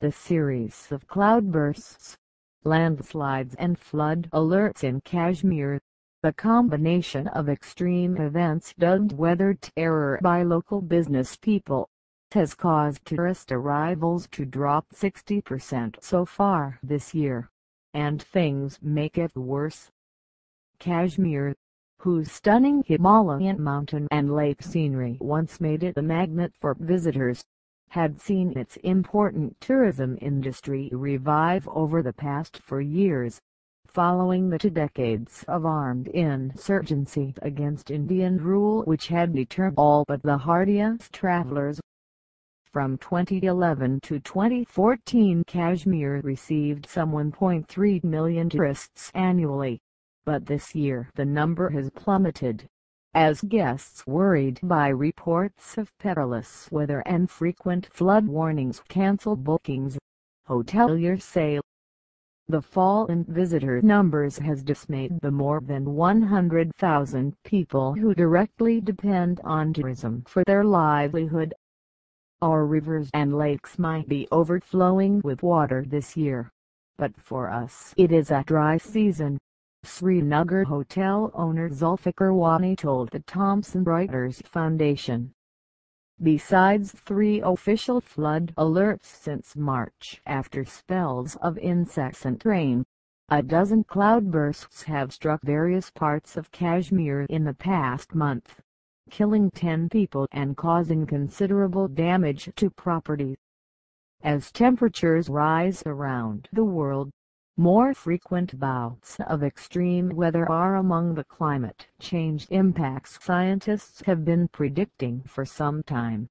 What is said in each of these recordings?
The series of cloudbursts, landslides and flood alerts in Kashmir, the combination of extreme events dubbed weather terror by local business people, has caused tourist arrivals to drop 60% so far this year, and things may get worse. Kashmir, whose stunning Himalayan mountain and lake scenery once made it a magnet for visitors, had seen its important tourism industry revive over the past 4 years, following the 2 decades of armed insurgency against Indian rule which had deterred all but the hardiest travelers. From 2011 to 2014, Kashmir received some 1.3 million tourists annually, but this year the number has plummeted, as guests worried by reports of perilous weather and frequent flood warnings cancel bookings, hoteliers say. The fall in visitor numbers has dismayed the more than 100,000 people who directly depend on tourism for their livelihood. Our rivers and lakes might be overflowing with water this year, but for us it is a dry season, Srinagar hotel owner Zulfikar Wani told the Thomson Reuters Foundation. Besides 3 official flood alerts since March after spells of incessant rain, a dozen cloudbursts have struck various parts of Kashmir in the past month, killing 10 people and causing considerable damage to property. As temperatures rise around the world, more frequent bouts of extreme weather are among the climate change impacts scientists have been predicting for some time.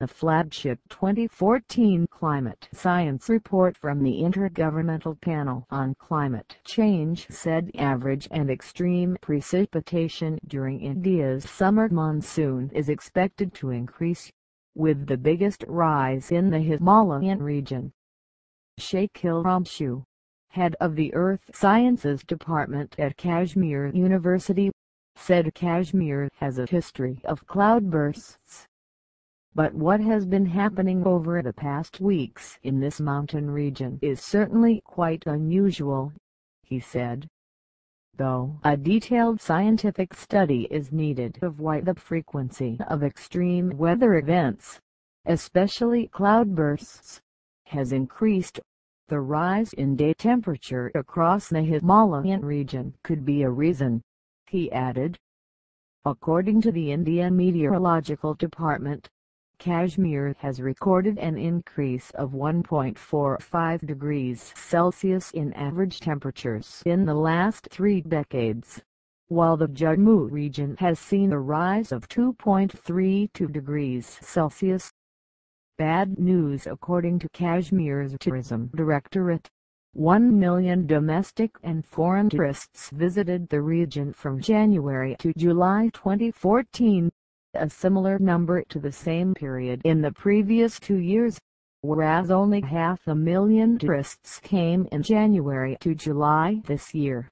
The flagship 2014 climate science report from the Intergovernmental Panel on Climate Change said average and extreme precipitation during India's summer monsoon is expected to increase, with the biggest rise in the Himalayan region. Shakil Ramshu, head of the Earth Sciences Department at Kashmir University, said Kashmir has a history of cloudbursts. But what has been happening over the past weeks in this mountain region is certainly quite unusual, he said. Though a detailed scientific study is needed of why the frequency of extreme weather events, especially cloudbursts, has increased, the rise in day temperature across the Himalayan region could be a reason, he added. According to the India Meteorological Department, Kashmir has recorded an increase of 1.45 degrees Celsius in average temperatures in the last 3 decades, while the Jammu region has seen a rise of 2.32 degrees Celsius. Bad news according to Kashmir's Tourism Directorate. 1 million domestic and foreign tourists visited the region from January to July 2014, a similar number to the same period in the previous 2 years, whereas only 500,000 tourists came in January to July this year.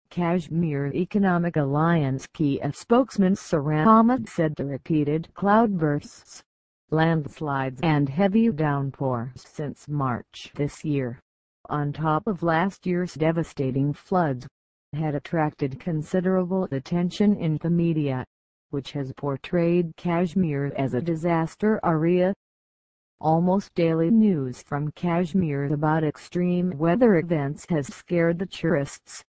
Kashmir Economic Alliance Kia spokesman Saran Ahmed said the repeated cloudbursts, landslides and heavy downpours since March this year, on top of last year's devastating floods, had attracted considerable attention in the media, which has portrayed Kashmir as a disaster area. Almost daily news from Kashmir about extreme weather events has scared the tourists.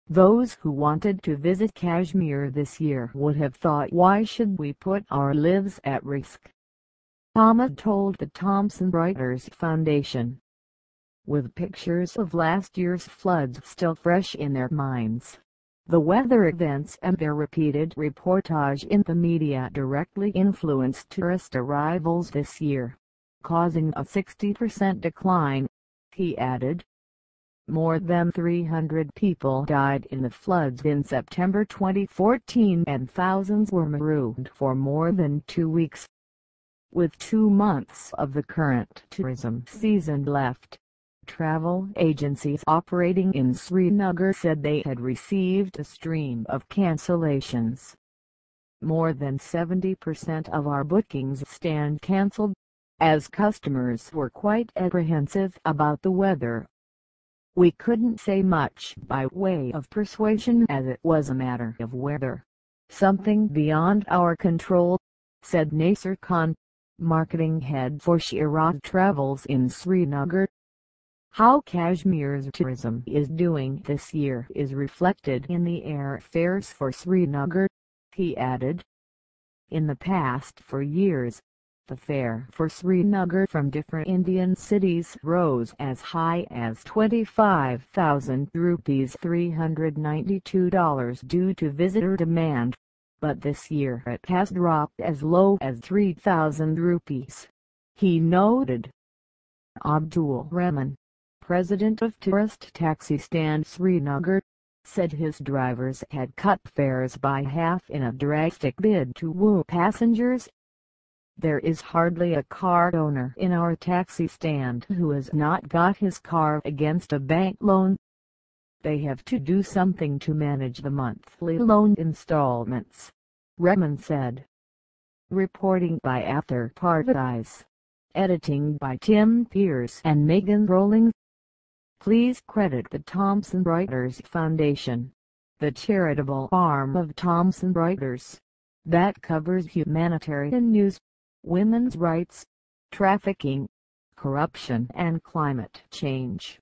Those who wanted to visit Kashmir this year would have thought, why should we put our lives at risk? Ahmed told the Thomson Reuters Foundation. With pictures of last year's floods still fresh in their minds, the weather events and their repeated reportage in the media directly influenced tourist arrivals this year, causing a 60% decline, he added. More than 300 people died in the floods in September 2014 and thousands were marooned for more than 2 weeks. With 2 months of the current tourism season left, travel agencies operating in Srinagar said they had received a stream of cancellations. More than 70% of our bookings stand cancelled, as customers were quite apprehensive about the weather. "We couldn't say much by way of persuasion as it was a matter of weather. Something beyond our control," said Nasser Khan, marketing head for Shiraz Travels in Srinagar. "How Kashmir's tourism is doing this year is reflected in the airfares for Srinagar," he added. "In the past 4 years, the fare for Srinagar from different Indian cities rose as high as 25,000 rupees $392 due to visitor demand, but this year it has dropped as low as 3,000 rupees, he noted. Abdul Rahman, president of Tourist Taxi Stand Srinagar, said his drivers had cut fares by half in a drastic bid to woo passengers. "There is hardly a car owner in our taxi stand who has not got his car against a bank loan. They have to do something to manage the monthly loan installments," Rahman said. Reporting by After Paradise. Editing by Tim Pierce and Megan Rowling. Please credit the Thomson Reuters Foundation, the charitable arm of Thomson Reuters, that covers humanitarian news, women's rights, trafficking, corruption and climate change.